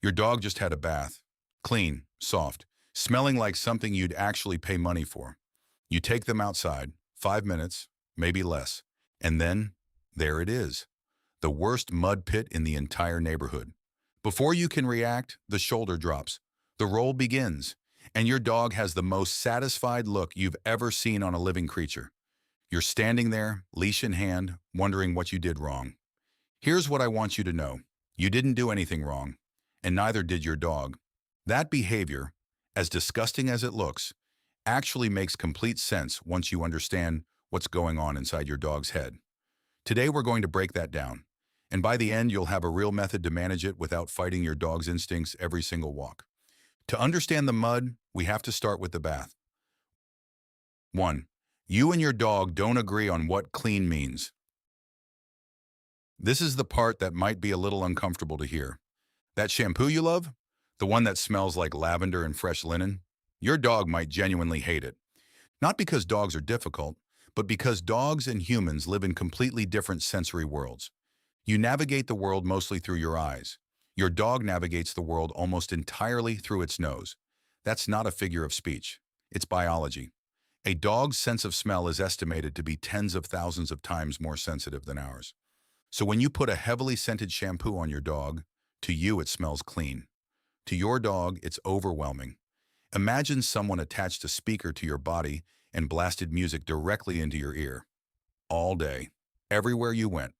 Your dog just had a bath. Clean, soft, smelling like something you'd actually pay money for. You take them outside, 5 minutes, maybe less, and then there it is, the worst mud pit in the entire neighborhood. Before you can react, the shoulder drops, the roll begins, and your dog has the most satisfied look you've ever seen on a living creature. You're standing there, leash in hand, wondering what you did wrong. Here's what I want you to know. You didn't do anything wrong, and neither did your dog. That behavior, as disgusting as it looks, actually makes complete sense once you understand what's going on inside your dog's head. Today we're going to break that down, and by the end you'll have a real method to manage it without fighting your dog's instincts every single walk. To understand the mud, we have to start with the bath. 1. You and your dog don't agree on what clean means. This is the part that might be a little uncomfortable to hear. That shampoo you love? The one that smells like lavender and fresh linen? Your dog might genuinely hate it. Not because dogs are difficult, but because dogs and humans live in completely different sensory worlds. You navigate the world mostly through your eyes. Your dog navigates the world almost entirely through its nose. That's not a figure of speech. It's biology. A dog's sense of smell is estimated to be tens of thousands of times more sensitive than ours. So when you put a heavily scented shampoo on your dog, to you it smells clean. To your dog, it's overwhelming. Imagine someone attached a speaker to your body and blasted music directly into your ear. All day, everywhere you went.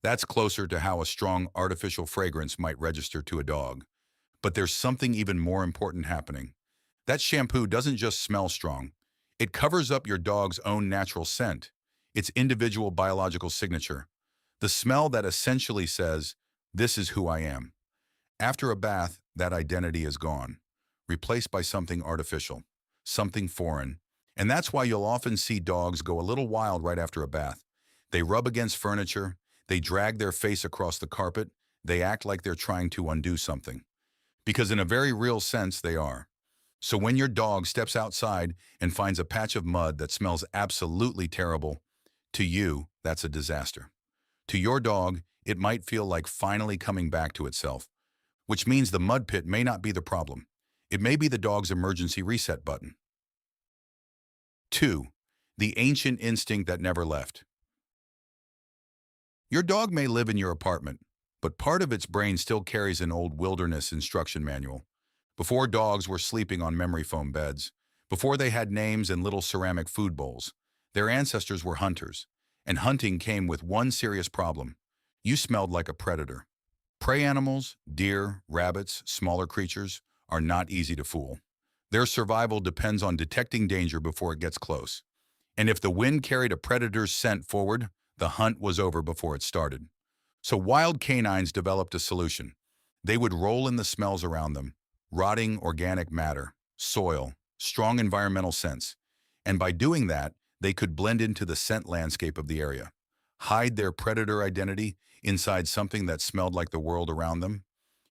That's closer to how a strong artificial fragrance might register to a dog. But there's something even more important happening. That shampoo doesn't just smell strong. It covers up your dog's own natural scent, its individual biological signature. The smell that essentially says, "This is who I am." After a bath, that identity is gone, replaced by something artificial, something foreign. And that's why you'll often see dogs go a little wild right after a bath. They rub against furniture, they drag their face across the carpet, they act like they're trying to undo something. Because in a very real sense, they are. So when your dog steps outside and finds a patch of mud that smells absolutely terrible, to you, that's a disaster. To your dog, it might feel like finally coming back to itself, which means the mud pit may not be the problem. It may be the dog's emergency reset button. 2. The ancient instinct that never left. Your dog may live in your apartment, but part of its brain still carries an old wilderness instruction manual. Before dogs were sleeping on memory foam beds, before they had names and little ceramic food bowls, their ancestors were hunters, and hunting came with one serious problem. You smelled like a predator. Prey animals, deer, rabbits, smaller creatures, are not easy to fool. Their survival depends on detecting danger before it gets close. And if the wind carried a predator's scent forward, the hunt was over before it started. So wild canines developed a solution. They would roll in the smells around them, rotting organic matter, soil, strong environmental scents. And by doing that, they could blend into the scent landscape of the area, hide their predator identity inside something that smelled like the world around them.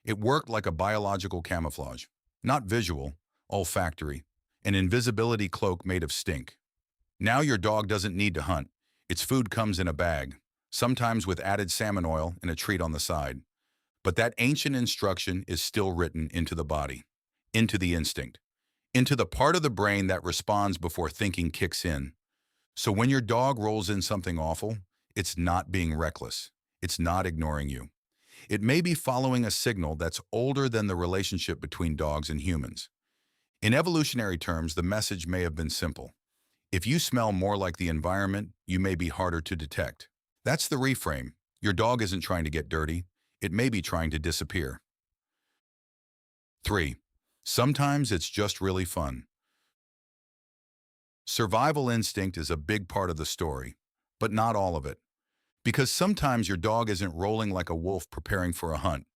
It worked like a biological camouflage, not visual, olfactory, an invisibility cloak made of stink. Now your dog doesn't need to hunt. Its food comes in a bag, sometimes with added salmon oil and a treat on the side. But that ancient instruction is still written into the body, into the instinct, into the part of the brain that responds before thinking kicks in. So when your dog rolls in something awful, it's not being reckless. It's not ignoring you. It may be following a signal that's older than the relationship between dogs and humans. In evolutionary terms, the message may have been simple. If you smell more like the environment, you may be harder to detect. That's the reframe. Your dog isn't trying to get dirty. It may be trying to disappear. 3. Sometimes it's just really fun. Survival instinct is a big part of the story, but not all of it. Because sometimes your dog isn't rolling like a wolf preparing for a hunt.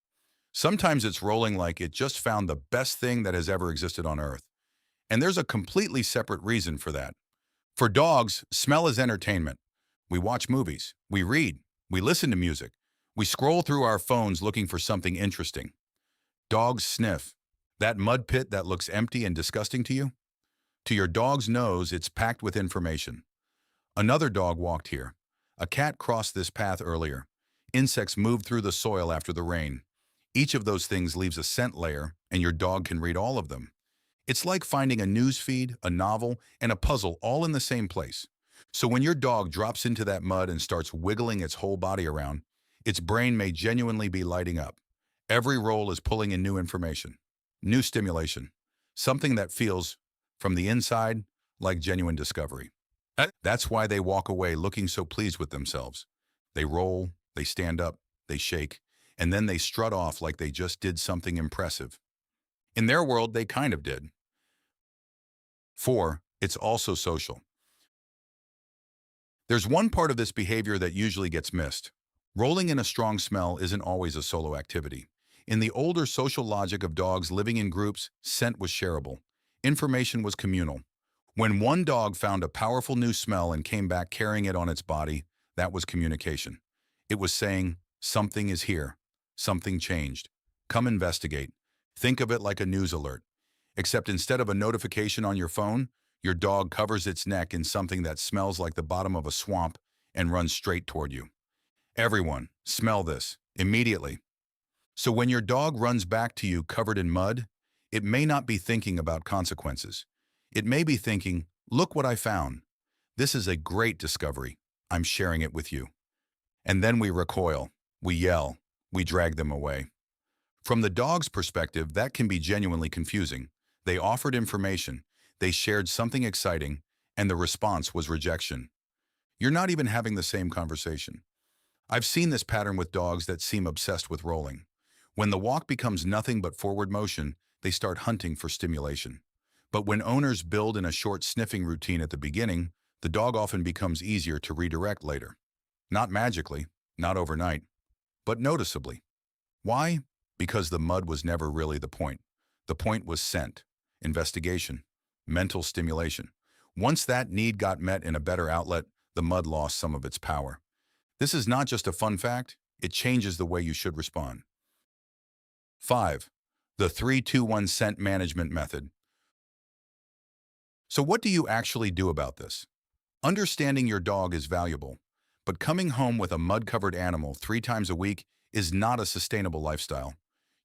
Sometimes it's rolling like it just found the best thing that has ever existed on Earth. And there's a completely separate reason for that. For dogs, smell is entertainment. We watch movies, we read, we listen to music, we scroll through our phones looking for something interesting. Dogs sniff. That mud pit that looks empty and disgusting to you? To your dog's nose, it's packed with information. Another dog walked here. A cat crossed this path earlier. Insects moved through the soil after the rain. Each of those things leaves a scent layer, and your dog can read all of them. It's like finding a news feed, a novel, and a puzzle all in the same place. So when your dog drops into that mud and starts wiggling its whole body around, its brain may genuinely be lighting up. Every roll is pulling in new information, new stimulation, something that feels, from the inside, like genuine discovery. That's why they walk away looking so pleased with themselves. They roll, they stand up, they shake, and then they strut off like they just did something impressive. In their world, they kind of did. 4. It's also social. There's one part of this behavior that usually gets missed. Rolling in a strong smell isn't always a solo activity. In the older social logic of dogs living in groups, scent was shareable. Information was communal. When one dog found a powerful new smell and came back carrying it on its body, that was communication. It was saying, something is here. Something changed. Come investigate. Think of it like a news alert. Except instead of a notification on your phone, your dog covers its neck in something that smells like the bottom of a swamp and runs straight toward you. Everyone, smell this, immediately. So when your dog runs back to you covered in mud, it may not be thinking about consequences. It may be thinking, look what I found. This is a great discovery. I'm sharing it with you. And then we recoil, we yell, we drag them away. From the dog's perspective, that can be genuinely confusing. They offered information, they shared something exciting, and the response was rejection. You're not even having the same conversation. I've seen this pattern with dogs that seem obsessed with rolling. When the walk becomes nothing but forward motion, they start hunting for stimulation. But when owners build in a short sniffing routine at the beginning, the dog often becomes easier to redirect later. Not magically, not overnight, but noticeably. Why? Because the mud was never really the point. The point was scent, investigation, mental stimulation. Once that need got met in a better outlet, the mud lost some of its power. This is not just a fun fact, it changes the way you should respond. 5. The 3-2-1 scent management method. So what do you actually do about this? Understanding your dog is valuable, but coming home with a mud-covered animal 3 times a week is not a sustainable lifestyle.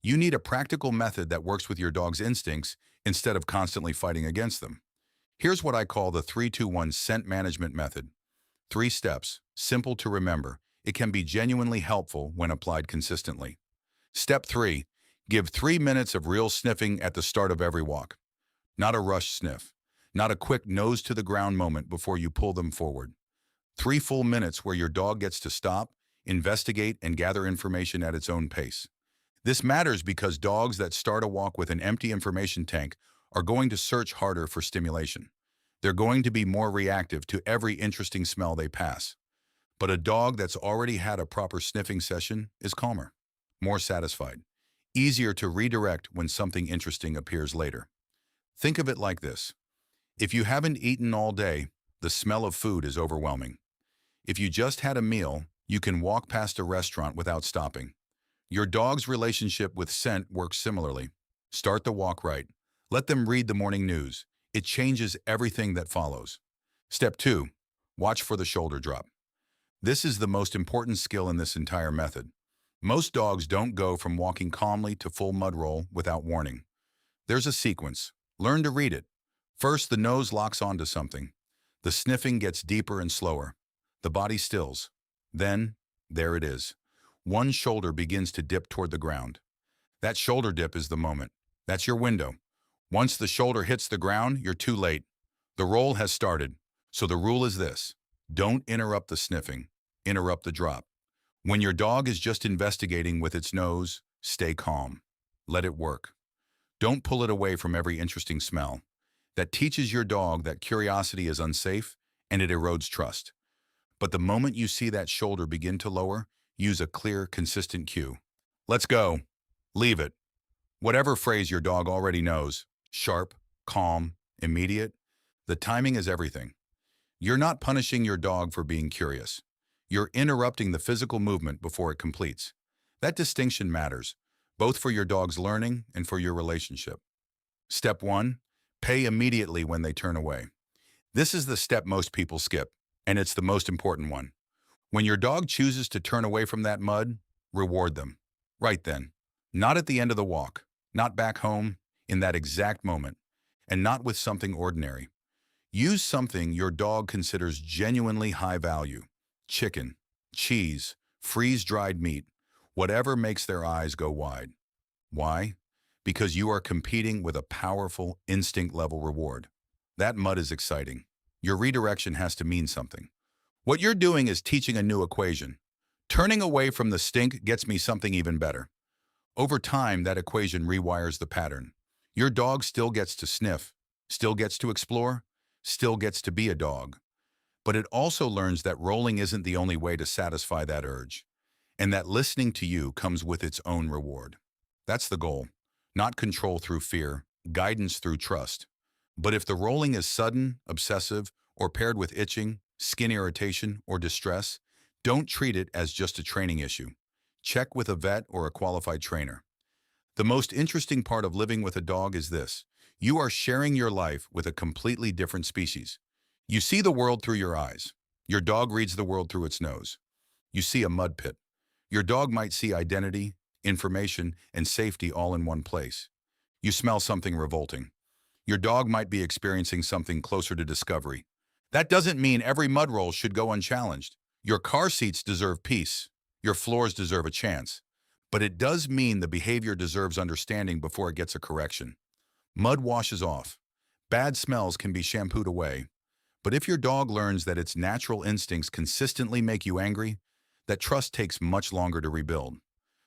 You need a practical method that works with your dog's instincts instead of constantly fighting against them. Here's what I call the 3-2-1 scent management method. 3 steps, simple to remember. It can be genuinely helpful when applied consistently. Step 3. Give 3 minutes of real sniffing at the start of every walk. Not a rushed sniff. Not a quick nose-to-the-ground moment before you pull them forward. 3 full minutes where your dog gets to stop, investigate, and gather information at its own pace. This matters because dogs that start a walk with an empty information tank are going to search harder for stimulation. They're going to be more reactive to every interesting smell they pass. But a dog that's already had a proper sniffing session is calmer, more satisfied, easier to redirect when something interesting appears later. Think of it like this. If you haven't eaten all day, the smell of food is overwhelming. If you just had a meal, you can walk past a restaurant without stopping. Your dog's relationship with scent works similarly. Start the walk right. Let them read the morning news. It changes everything that follows. Step 2. Watch for the shoulder drop. This is the most important skill in this entire method. Most dogs don't go from walking calmly to full mud roll without warning. There's a sequence. Learn to read it. First, the nose locks onto something. The sniffing gets deeper and slower. The body stills. Then, there it is. One shoulder begins to dip toward the ground. That shoulder dip is the moment. That's your window. Once the shoulder hits the ground, you're too late. The roll has started. So the rule is this. Don't interrupt the sniffing. Interrupt the drop. When your dog is just investigating with its nose, stay calm. Let it work. Don't pull it away from every interesting smell. That teaches your dog that curiosity is unsafe and it erodes trust. But the moment you see that shoulder begin to lower, use a clear, consistent cue. Let's go. Leave it. Whatever phrase your dog already knows, sharp, calm, immediate, the timing is everything. You're not punishing your dog for being curious. You're interrupting the physical movement before it completes. That distinction matters, both for your dog's learning and for your relationship. Step 1. Pay immediately when they turn away. This is the step most people skip, and it's the most important one. When your dog chooses to turn away from that mud, reward them. Right then. Not at the end of the walk, not back home, in that exact moment, and not with something ordinary. Use something your dog considers genuinely high value. Chicken, cheese, freeze-dried meat, whatever makes their eyes go wide. Why? Because you are competing with a powerful instinct-level reward. That mud is exciting. Your redirection has to mean something. What you're doing is teaching a new equation. Turning away from the stink gets me something even better. Over time, that equation rewires the pattern. Your dog still gets to sniff, still gets to explore, still gets to be a dog. But it also learns that rolling isn't the only way to satisfy that urge, and that listening to you comes with its own reward. That's the goal. Not control through fear, guidance through trust. But if the rolling is sudden, obsessive, or paired with itching, skin irritation, or distress, don't treat it as just a training issue. Check with a vet or a qualified trainer. The most interesting part of living with a dog is this. You are sharing your life with a completely different species. You see the world through your eyes. Your dog reads the world through its nose. You see a mud pit. Your dog might see identity, information, and safety all in one place. You smell something revolting. Your dog might be experiencing something closer to discovery. That doesn't mean every mud roll should go unchallenged. Your car seats deserve peace. Your floors deserve a chance. But it does mean the behavior deserves understanding before it gets a correction. Mud washes off. Bad smells can be shampooed away. But if your dog learns that its natural instincts consistently make you angry, that trust takes much longer to rebuild.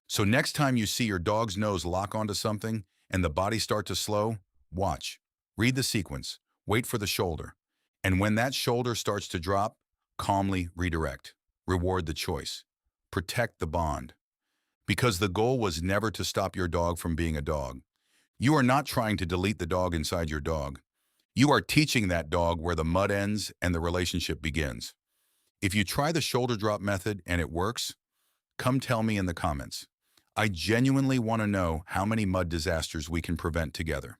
So next time you see your dog's nose lock onto something and the body start to slow, watch. Read the sequence. Wait for the shoulder. And when that shoulder starts to drop, calmly redirect. Reward the choice. Protect the bond. Because the goal was never to stop your dog from being a dog. You are not trying to delete the dog inside your dog. You are teaching that dog where the mud ends and the relationship begins. If you try the shoulder drop method and it works, come tell me in the comments. I genuinely want to know how many mud disasters we can prevent together.